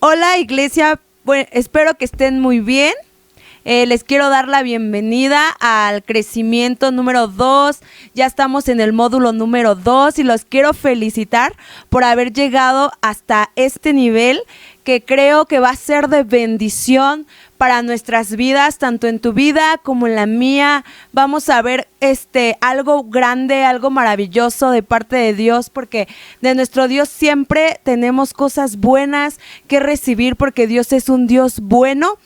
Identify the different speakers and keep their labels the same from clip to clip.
Speaker 1: Hola iglesia, bueno, espero que estén muy bien. Les quiero dar la bienvenida al crecimiento número 2. Ya estamos en el módulo número 2 y los quiero felicitar por haber llegado hasta este nivel que creo que va a ser de bendición para nuestras vidas, tanto en tu vida como en la mía. Vamos a ver algo grande, algo maravilloso de parte de Dios, porque de nuestro Dios siempre tenemos cosas buenas que recibir, porque Dios es un Dios bueno.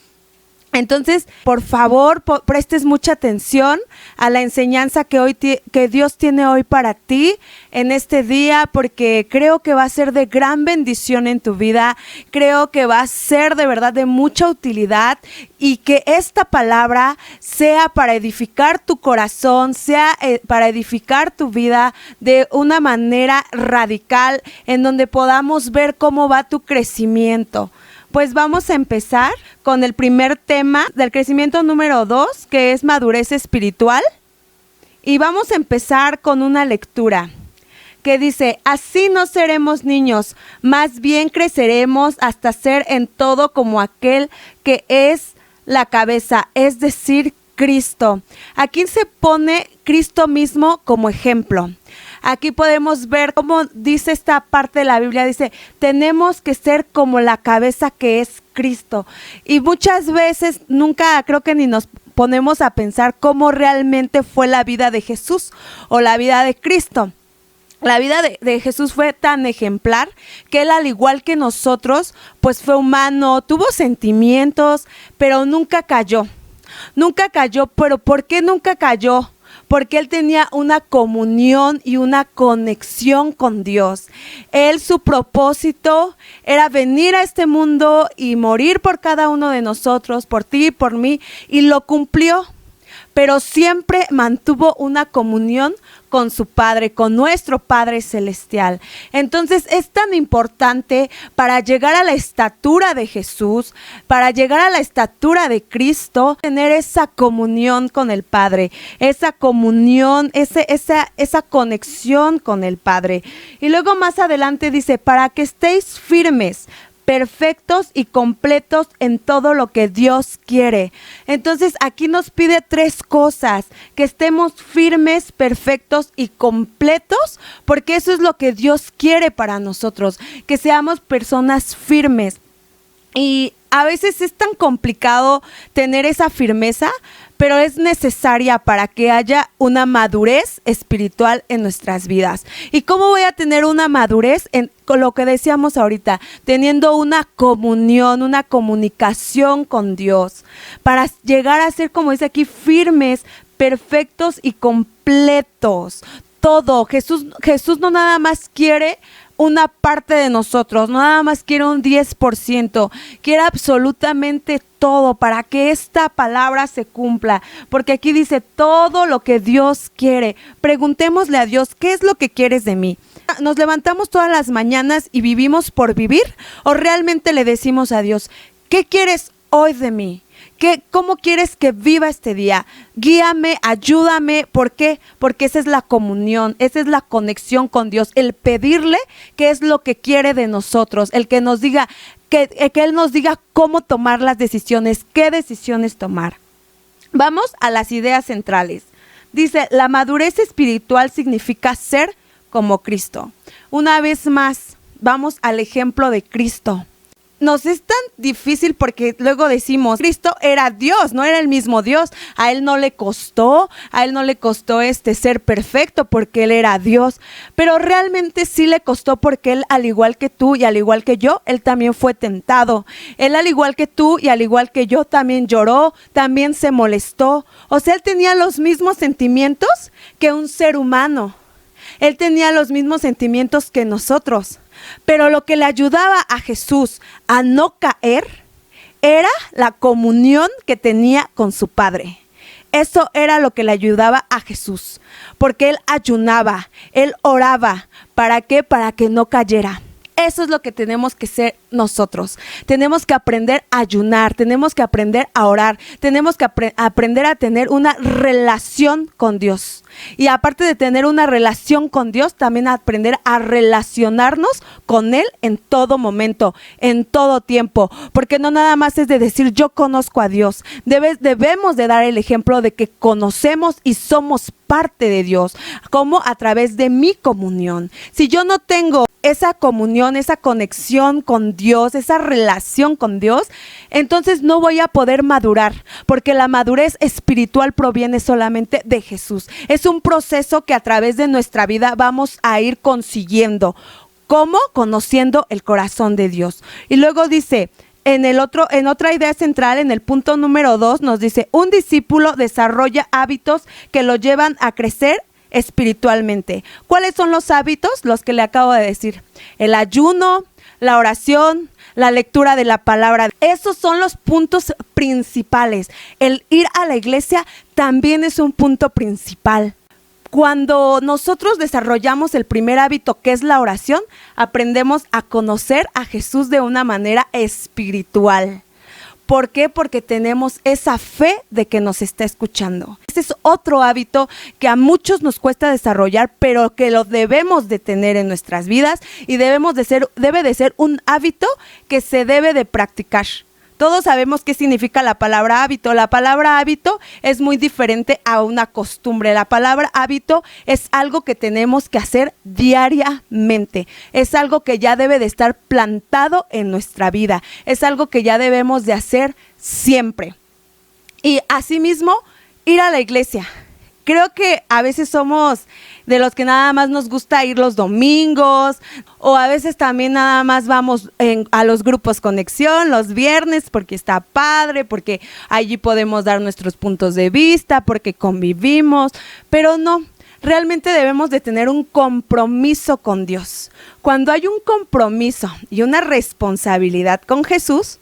Speaker 1: Entonces, por favor, prestes mucha atención a la enseñanza que Dios tiene hoy para ti en este día, porque creo que va a ser de gran bendición en tu vida. Creo que va a ser de verdad de mucha utilidad y que esta palabra sea para edificar tu corazón, sea para edificar tu vida de una manera radical, en donde podamos ver cómo va tu crecimiento. Pues vamos a empezar con el primer tema del crecimiento número 2, que es madurez espiritual. Y vamos a empezar con una lectura que dice: así no seremos niños, más bien creceremos hasta ser en todo como aquel que es la cabeza, es decir, Cristo. Aquí se pone Cristo mismo como ejemplo. Aquí podemos ver cómo dice esta parte de la Biblia, dice, tenemos que ser como la cabeza que es Cristo. Y muchas veces nunca creo que ni nos ponemos a pensar cómo realmente fue la vida de Jesús o la vida de Cristo. La vida de Jesús fue tan ejemplar que él, al igual que nosotros, pues fue humano, tuvo sentimientos, pero nunca cayó. Nunca cayó, pero ¿por qué nunca cayó? Porque él tenía una comunión y una conexión con Dios. Él, su propósito era venir a este mundo y morir por cada uno de nosotros, por ti y por mí, y lo cumplió. Pero siempre mantuvo una comunión con su Padre, con nuestro Padre Celestial. Entonces es tan importante para llegar a la estatura de Jesús, para llegar a la estatura de Cristo, tener esa comunión con el Padre, esa comunión, esa conexión con el Padre. Y luego más adelante dice, para que estéis firmes, perfectos y completos en todo lo que Dios quiere. Entonces aquí nos pide 3 cosas: que estemos firmes, perfectos y completos, porque eso es lo que Dios quiere para nosotros, que seamos personas firmes. Y a veces es tan complicado tener esa firmeza, pero es necesaria para que haya una madurez espiritual en nuestras vidas. ¿Y cómo voy a tener una madurez? Con lo que decíamos ahorita, teniendo una comunión, una comunicación con Dios, para llegar a ser, como dice aquí, firmes, perfectos y completos. Todo. Jesús no nada más quiere una parte de nosotros, no nada más quiere un 10%, quiere absolutamente todo para que esta palabra se cumpla, porque aquí dice todo lo que Dios quiere. Preguntémosle a Dios, ¿qué es lo que quieres de mí? ¿Nos levantamos todas las mañanas y vivimos por vivir? ¿O realmente le decimos a Dios, ¿qué quieres hoy de mí? ¿Cómo quieres que viva este día? Guíame, ayúdame. ¿Por qué? Porque esa es la comunión, esa es la conexión con Dios. El pedirle qué es lo que quiere de nosotros. El que nos diga, que Él nos diga cómo tomar las decisiones, qué decisiones tomar. Vamos a las ideas centrales. Dice, la madurez espiritual significa ser como Cristo. Una vez más, vamos al ejemplo de Cristo. Nos es tan difícil porque luego decimos, Cristo era Dios, no era el mismo Dios. A Él no le costó ser perfecto porque Él era Dios. Pero realmente sí le costó, porque Él, al igual que tú y al igual que yo, Él también fue tentado. Él, al igual que tú y al igual que yo, también lloró, también se molestó. O sea, Él tenía los mismos sentimientos que un ser humano. Él tenía los mismos sentimientos que nosotros. Pero lo que le ayudaba a Jesús a no caer era la comunión que tenía con su Padre. Eso era lo que le ayudaba a Jesús, porque Él ayunaba, Él oraba. ¿Para qué? Para que no cayera. Eso es lo que tenemos que ser nosotros. Tenemos que aprender a ayunar, tenemos que aprender a orar, tenemos que aprender a tener una relación con Dios. Y aparte de tener una relación con Dios, también aprender a relacionarnos con Él en todo momento, en todo tiempo. Porque no nada más es de decir yo conozco a Dios. Debemos de dar el ejemplo de que conocemos y somos parte de Dios, como a través de mi comunión. Si yo no tengo esa comunión, esa conexión con Dios, esa relación con Dios, entonces no voy a poder madurar, porque la madurez espiritual proviene solamente de Jesús. Es un proceso que a través de nuestra vida vamos a ir consiguiendo. ¿Cómo? Conociendo el corazón de Dios. Y luego dice, en otra idea central, en el punto número 2, nos dice, un discípulo desarrolla hábitos que lo llevan a crecer espiritualmente. ¿Cuáles son los hábitos? Los que le acabo de decir. El ayuno, la oración, la lectura de la palabra. Esos son los puntos principales. El ir a la iglesia también es un punto principal. Cuando nosotros desarrollamos el primer hábito, que es la oración, aprendemos a conocer a Jesús de una manera espiritual. ¿Por qué? Porque tenemos esa fe de que nos está escuchando. Ese es otro hábito que a muchos nos cuesta desarrollar, pero que lo debemos de tener en nuestras vidas y debe de ser un hábito que se debe de practicar. Todos sabemos qué significa la palabra hábito. La palabra hábito es muy diferente a una costumbre. La palabra hábito es algo que tenemos que hacer diariamente. Es algo que ya debe de estar plantado en nuestra vida. Es algo que ya debemos de hacer siempre. Y asimismo, ir a la iglesia. Creo que a veces somos de los que nada más nos gusta ir los domingos, o a veces también nada más vamos a los grupos conexión los viernes porque está padre, porque allí podemos dar nuestros puntos de vista, porque convivimos, pero no, realmente debemos de tener un compromiso con Dios. Cuando hay un compromiso y una responsabilidad con Jesús,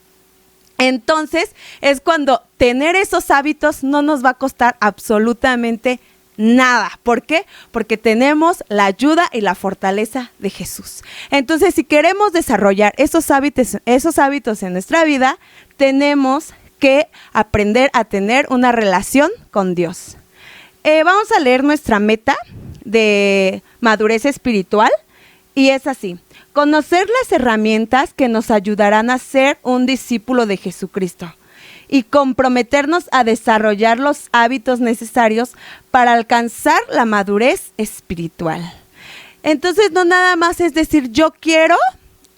Speaker 1: entonces es cuando tener esos hábitos no nos va a costar absolutamente nada. ¿Por qué? Porque tenemos la ayuda y la fortaleza de Jesús. Entonces, si queremos desarrollar esos hábitos en nuestra vida, tenemos que aprender a tener una relación con Dios. Vamos a leer nuestra meta de madurez espiritual y es así: conocer las herramientas que nos ayudarán a ser un discípulo de Jesucristo y comprometernos a desarrollar los hábitos necesarios para alcanzar la madurez espiritual. Entonces, no nada más es decir, yo quiero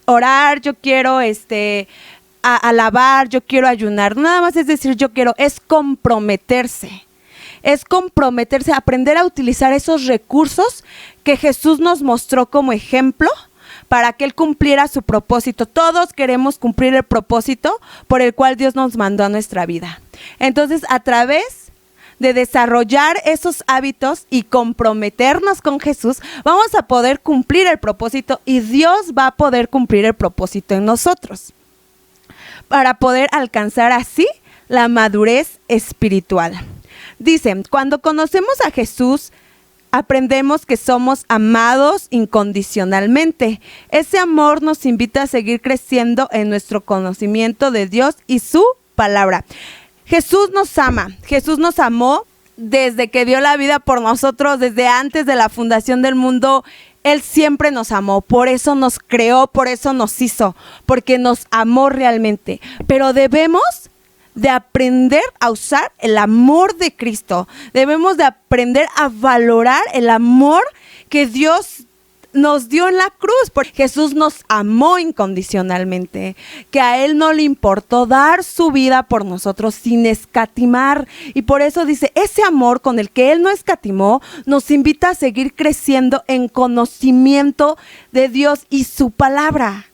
Speaker 1: orar, yo quiero alabar, yo quiero ayunar. No nada más es decir, yo quiero, es comprometerse. Es comprometerse, aprender a utilizar esos recursos que Jesús nos mostró como ejemplo para que Él cumpliera su propósito. Todos queremos cumplir el propósito por el cual Dios nos mandó a nuestra vida. Entonces, a través de desarrollar esos hábitos y comprometernos con Jesús, vamos a poder cumplir el propósito y Dios va a poder cumplir el propósito en nosotros, para poder alcanzar así la madurez espiritual. Dicen, cuando conocemos a Jesús, aprendemos que somos amados incondicionalmente. Ese amor nos invita a seguir creciendo en nuestro conocimiento de Dios y su palabra. Jesús nos ama. Jesús nos amó desde que dio la vida por nosotros, desde antes de la fundación del mundo. Él siempre nos amó, por eso nos creó, por eso nos hizo, porque nos amó realmente. Pero debemos de aprender a usar el amor de Cristo. Debemos de aprender a valorar el amor que Dios nos dio en la cruz, porque Jesús nos amó incondicionalmente, que a Él no le importó dar su vida por nosotros sin escatimar. Y por eso dice, ese amor con el que Él no escatimó nos invita a seguir creciendo en conocimiento de Dios y su palabra.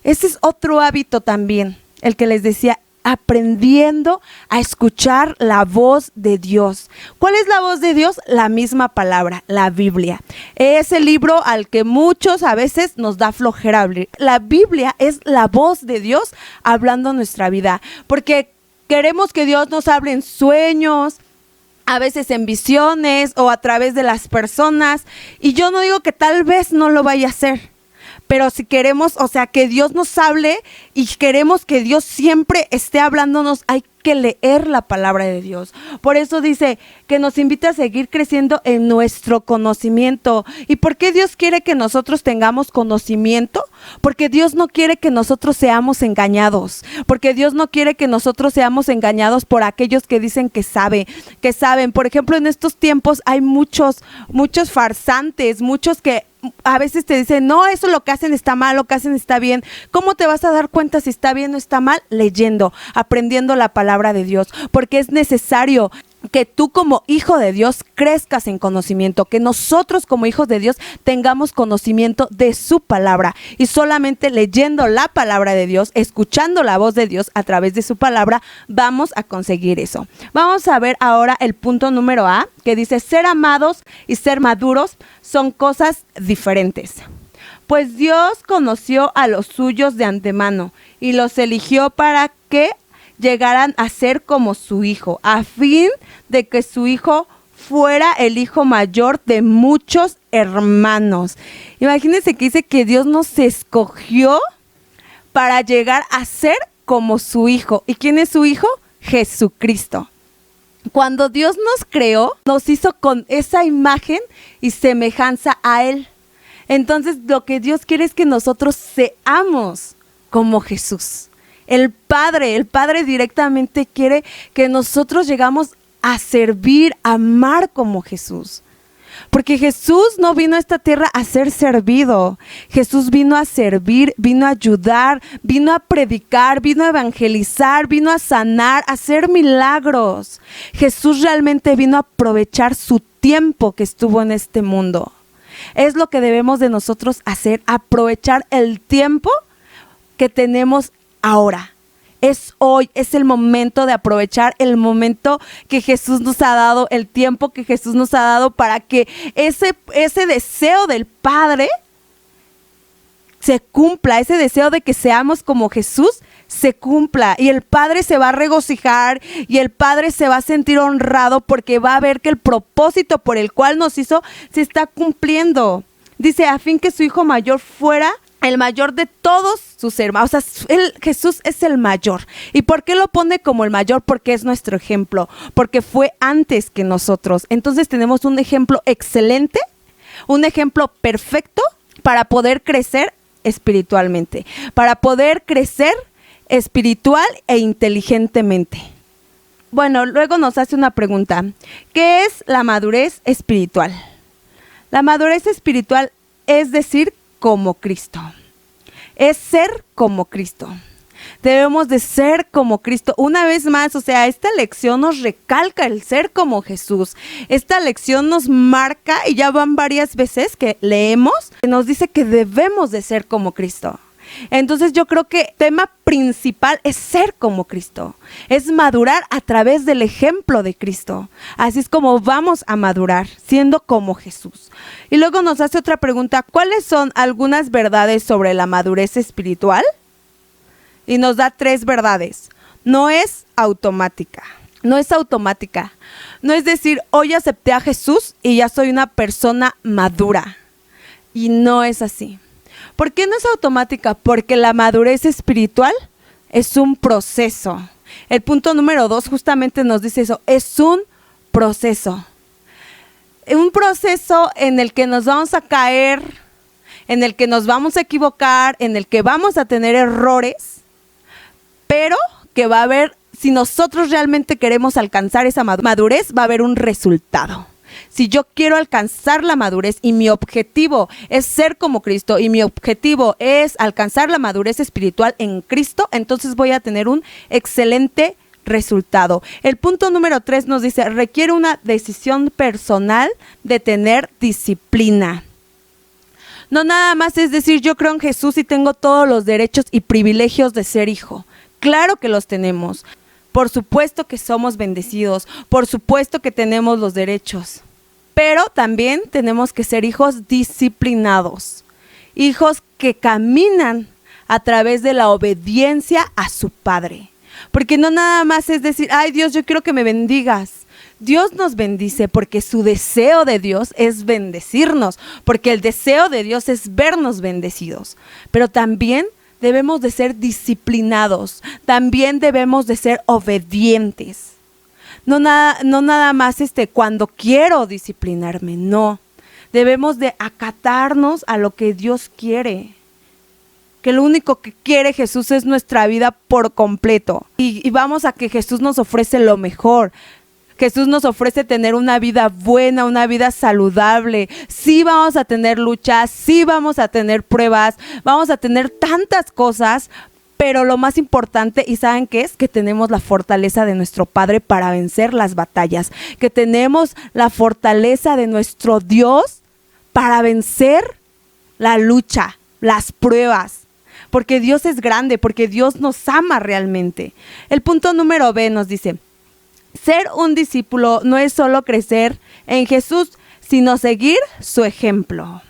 Speaker 1: Ese es otro hábito también, el que les decía, aprendiendo a escuchar la voz de Dios. ¿Cuál es la voz de Dios? La misma palabra, la Biblia. Es el libro al que muchos a veces nos da flojera abrir. La Biblia es la voz de Dios hablando nuestra vida, porque queremos que Dios nos hable en sueños, a veces en visiones o a través de las personas. Y yo no digo que tal vez no lo vaya a hacer, Pero si queremos, o sea, que Dios nos hable y queremos que Dios siempre esté hablándonos, hay que leer la palabra de Dios. Por eso dice que nos invita a seguir creciendo en nuestro conocimiento. ¿Y por qué Dios quiere que nosotros tengamos conocimiento? Porque Dios no quiere que nosotros seamos engañados. Porque Dios no quiere que nosotros seamos engañados por aquellos que dicen que saben. Por ejemplo, en estos tiempos hay muchos farsantes, muchos que a veces te dicen, no, eso lo que hacen está mal, lo que hacen está bien. ¿Cómo te vas a dar cuenta si está bien o está mal? Leyendo, aprendiendo la palabra de Dios, porque es necesario que tú como hijo de Dios crezcas en conocimiento, que nosotros como hijos de Dios tengamos conocimiento de su palabra, y solamente leyendo la palabra de Dios, escuchando la voz de Dios a través de su palabra, vamos a conseguir eso. Vamos a ver ahora el punto número A, que dice: ser amados y ser maduros son cosas diferentes. Pues Dios conoció a los suyos de antemano y los eligió para que llegaran a ser como su hijo, a fin de que su hijo fuera el hijo mayor de muchos hermanos. Imagínense que dice que Dios nos escogió para llegar a ser como su hijo. ¿Y quién es su hijo? Jesucristo. Cuando Dios nos creó, nos hizo con esa imagen y semejanza a Él. Entonces, lo que Dios quiere es que nosotros seamos como Jesús. El Padre directamente quiere que nosotros llegamos a servir, a amar como Jesús. Porque Jesús no vino a esta tierra a ser servido. Jesús vino a servir, vino a ayudar, vino a predicar, vino a evangelizar, vino a sanar, a hacer milagros. Jesús realmente vino a aprovechar su tiempo que estuvo en este mundo. Es lo que debemos de nosotros hacer, aprovechar el tiempo que tenemos ahora. Es hoy, es el momento de aprovechar el momento que Jesús nos ha dado, el tiempo que Jesús nos ha dado para que ese deseo del Padre se cumpla, ese deseo de que seamos como Jesús se cumpla, y el Padre se va a regocijar y el Padre se va a sentir honrado porque va a ver que el propósito por el cual nos hizo se está cumpliendo. Dice, a fin que su hijo mayor fuera el mayor de todos sus hermanos. O sea, Jesús es el mayor. ¿Y por qué lo pone como el mayor? Porque es nuestro ejemplo, porque fue antes que nosotros. Entonces tenemos un ejemplo excelente, un ejemplo perfecto para poder crecer espiritualmente, para poder crecer espiritual e inteligentemente. Bueno, luego nos hace una pregunta. ¿Qué es la madurez espiritual? La madurez espiritual es decir, como Cristo. Es ser como Cristo. Debemos de ser como Cristo. Una vez más, o sea, esta lección nos recalca el ser como Jesús. Esta lección nos marca, y ya van varias veces que leemos, que nos dice que debemos de ser como Cristo. Entonces yo creo que el tema principal es ser como Cristo, es madurar a través del ejemplo de Cristo. Así es como vamos a madurar, siendo como Jesús. Y luego nos hace otra pregunta: ¿cuáles son algunas verdades sobre la madurez espiritual? Y nos da 3 verdades. No es automática. No es automática. No es decir, hoy acepté a Jesús y ya soy una persona madura. Y no es así. ¿Por qué no es automática? Porque la madurez espiritual es un proceso. El punto número 2 justamente nos dice eso, es un proceso. Un proceso en el que nos vamos a caer, en el que nos vamos a equivocar, en el que vamos a tener errores, pero que va a haber, si nosotros realmente queremos alcanzar esa madurez, va a haber un resultado. Si yo quiero alcanzar la madurez y mi objetivo es ser como Cristo y mi objetivo es alcanzar la madurez espiritual en Cristo, entonces voy a tener un excelente resultado. El punto número 3 nos dice, requiere una decisión personal de tener disciplina. No nada más es decir, yo creo en Jesús y tengo todos los derechos y privilegios de ser hijo. Claro que los tenemos. Por supuesto que somos bendecidos, por supuesto que tenemos los derechos, pero también tenemos que ser hijos disciplinados, hijos que caminan a través de la obediencia a su Padre. Porque no nada más es decir, ay Dios, yo quiero que me bendigas, Dios nos bendice porque su deseo de Dios es bendecirnos, porque el deseo de Dios es vernos bendecidos. Pero también debemos de ser disciplinados, también debemos de ser obedientes. No nada más cuando quiero disciplinarme, no. Debemos de acatarnos a lo que Dios quiere. Que lo único que quiere Jesús es nuestra vida por completo. Y vamos a que Jesús nos ofrece lo mejor. Jesús nos ofrece tener una vida buena, una vida saludable. Sí vamos a tener luchas, sí vamos a tener pruebas, vamos a tener tantas cosas, pero lo más importante, ¿y saben qué es? Que tenemos la fortaleza de nuestro Padre para vencer las batallas, que tenemos la fortaleza de nuestro Dios para vencer la lucha, las pruebas. Porque Dios es grande, porque Dios nos ama realmente. El punto número B nos dice: ser un discípulo no es solo crecer en Jesús, sino seguir su ejemplo.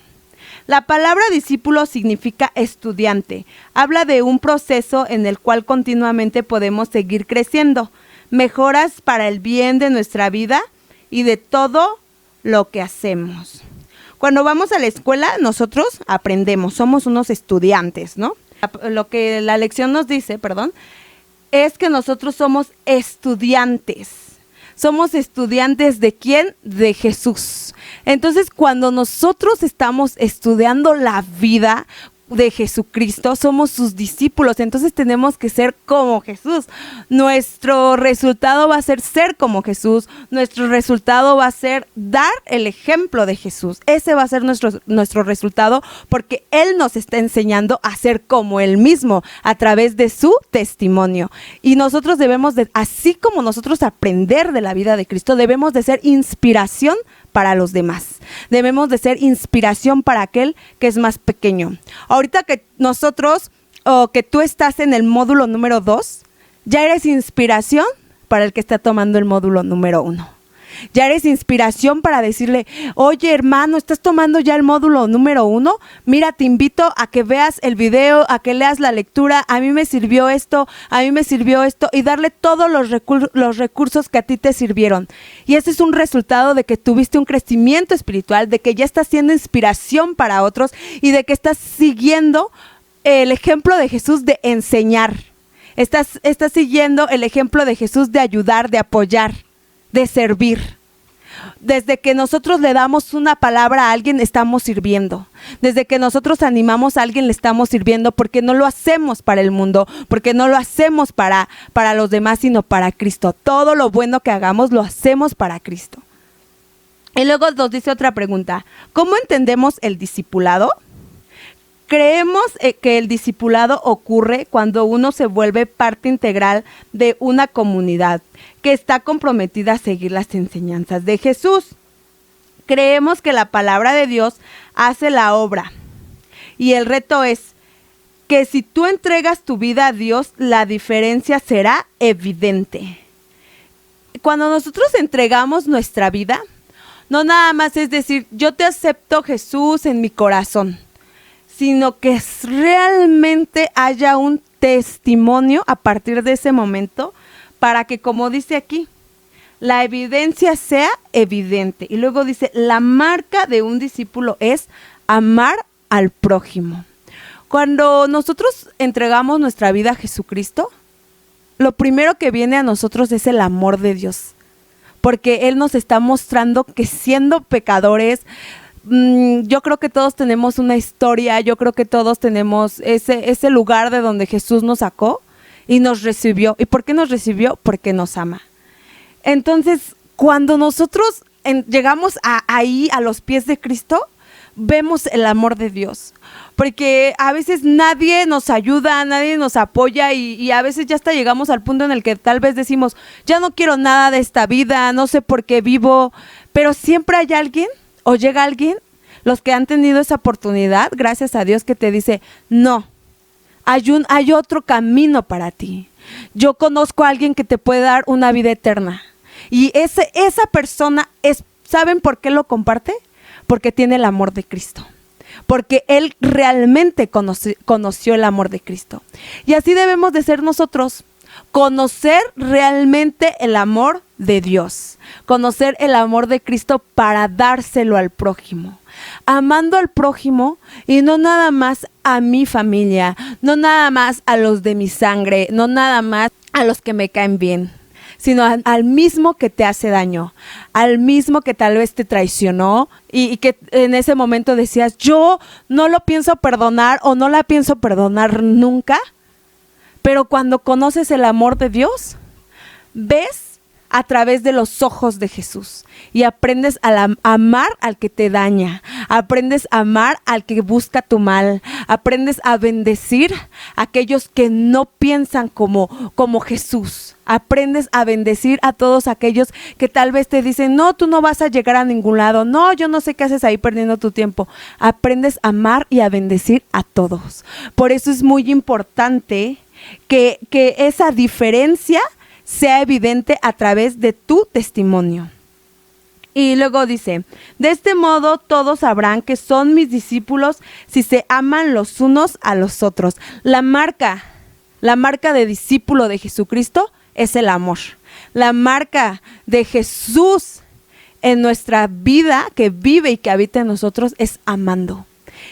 Speaker 1: La palabra discípulo significa estudiante. Habla de un proceso en el cual continuamente podemos seguir creciendo. Mejoras para el bien de nuestra vida y de todo lo que hacemos. Cuando vamos a la escuela, nosotros aprendemos, somos unos estudiantes, ¿no? Lo que la lección nos dice, es que nosotros somos estudiantes. ¿Somos estudiantes de quién? De Jesús. Entonces, cuando nosotros estamos estudiando la vida de Jesucristo, somos sus discípulos, entonces tenemos que ser como Jesús. Nuestro resultado va a ser como Jesús, nuestro resultado va a ser dar el ejemplo de Jesús. Ese va a ser nuestro resultado, porque Él nos está enseñando a ser como Él mismo a través de su testimonio. Y nosotros debemos de, así como nosotros aprender de la vida de Cristo, debemos de ser inspiración para los demás. Debemos de ser inspiración para aquel que es más pequeño. Ahorita que nosotros, o que tú estás en el módulo número 2, ya eres inspiración para el que está tomando el módulo número 1. Ya eres inspiración para decirle: oye, hermano, ¿estás tomando ya el módulo número 1? Mira, te invito a que veas el video, a que leas la lectura. A mí me sirvió esto, y darle todos los recursos que a ti te sirvieron. Y ese es un resultado de que tuviste un crecimiento espiritual, de que ya estás siendo inspiración para otros y de que estás siguiendo el ejemplo de Jesús de enseñar. Estás siguiendo el ejemplo de Jesús de ayudar, de apoyar, de servir. Desde que nosotros le damos una palabra a alguien, estamos sirviendo. Desde que nosotros animamos a alguien, le estamos sirviendo, porque no lo hacemos para el mundo, porque no lo hacemos para los demás, sino para Cristo. Todo lo bueno que hagamos lo hacemos para Cristo. Y luego nos dice otra pregunta: ¿cómo entendemos el discipulado? Creemos que el discipulado ocurre cuando uno se vuelve parte integral de una comunidad que está comprometida a seguir las enseñanzas de Jesús. Creemos que la palabra de Dios hace la obra. Y el reto es que si tú entregas tu vida a Dios, la diferencia será evidente. Cuando nosotros entregamos nuestra vida, no nada más es decir: yo te acepto, Jesús, en mi corazón, sino que realmente haya un testimonio a partir de ese momento, para que, como dice aquí, la evidencia sea evidente. Y luego dice: la marca de un discípulo es amar al prójimo. Cuando nosotros entregamos nuestra vida a Jesucristo, lo primero que viene a nosotros es el amor de Dios, porque Él nos está mostrando que siendo pecadores, yo creo que todos tenemos una historia, yo creo que todos tenemos ese lugar de donde Jesús nos sacó y nos recibió. ¿Y por qué nos recibió? Porque nos ama. Entonces, cuando nosotros llegamos ahí a los pies de Cristo, vemos el amor de Dios. Porque a veces nadie nos ayuda, nadie nos apoya y a veces ya hasta llegamos al punto en el que tal vez decimos: ya no quiero nada de esta vida, no sé por qué vivo, pero siempre hay alguien o llega alguien, los que han tenido esa oportunidad, gracias a Dios, que te dice: no, hay otro camino para ti. Yo conozco a alguien que te puede dar una vida eterna. Y esa persona, ¿saben por qué lo comparte? Porque tiene el amor de Cristo. Porque Él realmente conoció el amor de Cristo. Y así debemos de ser nosotros. Conocer realmente el amor de Dios, conocer el amor de Cristo para dárselo al prójimo, amando al prójimo y no nada más a mi familia, no nada más a los de mi sangre, no nada más a los que me caen bien, sino al mismo que te hace daño, al mismo que tal vez te traicionó y que en ese momento decías, yo no lo pienso perdonar o no la pienso perdonar nunca, pero cuando conoces el amor de Dios, ves a través de los ojos de Jesús y aprendes a amar al que te daña, aprendes a amar al que busca tu mal, aprendes a bendecir a aquellos que no piensan como Jesús, aprendes a bendecir a todos aquellos que tal vez te dicen, no, tú no vas a llegar a ningún lado, no, yo no sé qué haces ahí perdiendo tu tiempo. Aprendes a amar y a bendecir a todos. Por eso es muy importante que esa diferencia sea evidente a través de tu testimonio. Y luego dice, de este modo todos sabrán que son mis discípulos si se aman los unos a los otros. La marca de discípulo de Jesucristo es el amor. La marca de Jesús en nuestra vida que vive y que habita en nosotros es amando.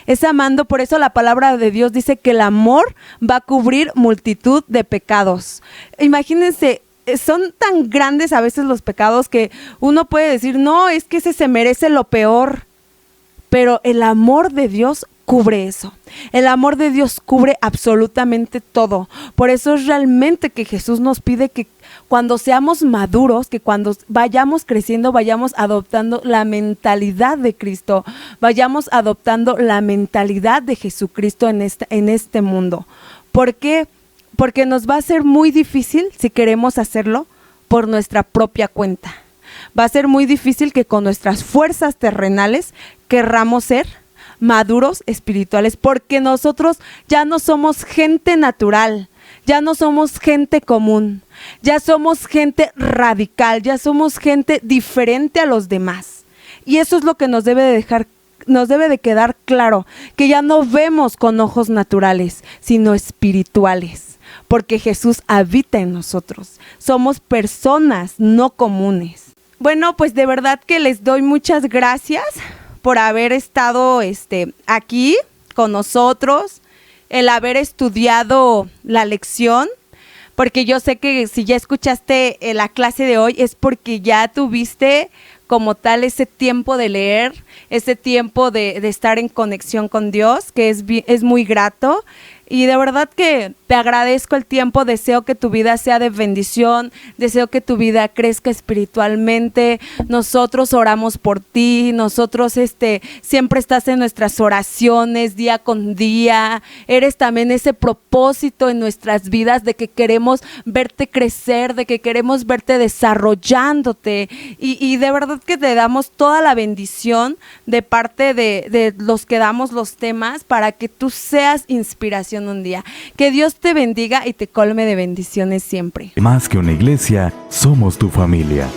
Speaker 1: Es amando, por eso la palabra de Dios dice que el amor va a cubrir multitud de pecados. Imagínense, son tan grandes a veces los pecados que uno puede decir, no, es que ese se merece lo peor. Pero el amor de Dios cubre eso. El amor de Dios cubre absolutamente todo. Por eso es realmente que Jesús nos pide que cuando seamos maduros, que cuando vayamos creciendo, vayamos adoptando la mentalidad de Cristo, vayamos adoptando la mentalidad de Jesucristo en este mundo. ¿Por qué? Porque nos va a ser muy difícil si queremos hacerlo por nuestra propia cuenta. Va a ser muy difícil que con nuestras fuerzas terrenales querramos ser maduros espirituales, porque nosotros ya no somos gente natural, ya no somos gente común, ya somos gente radical, ya somos gente diferente a los demás. Y eso es lo que nos debe de quedar claro, que ya no vemos con ojos naturales, sino espirituales, porque Jesús habita en nosotros. Somos personas no comunes. Bueno, pues de verdad que les doy muchas gracias por haber estado aquí con nosotros, el haber estudiado la lección, porque yo sé que si ya escuchaste la clase de hoy es porque ya tuviste como tal ese tiempo de leer, ese tiempo de estar en conexión con Dios, que es muy grato. Y de verdad que te agradezco el tiempo, deseo que tu vida sea de bendición, deseo que tu vida crezca espiritualmente. Nosotros oramos por ti, nosotros siempre estás en nuestras oraciones día con día. Eres también ese propósito en nuestras vidas de que queremos verte crecer, de que queremos verte desarrollándote. Y de verdad que te damos toda la bendición de parte de los que damos los temas para que tú seas inspiración un día. Que Dios te bendiga y te colme de bendiciones siempre.
Speaker 2: Más que una iglesia, somos tu familia.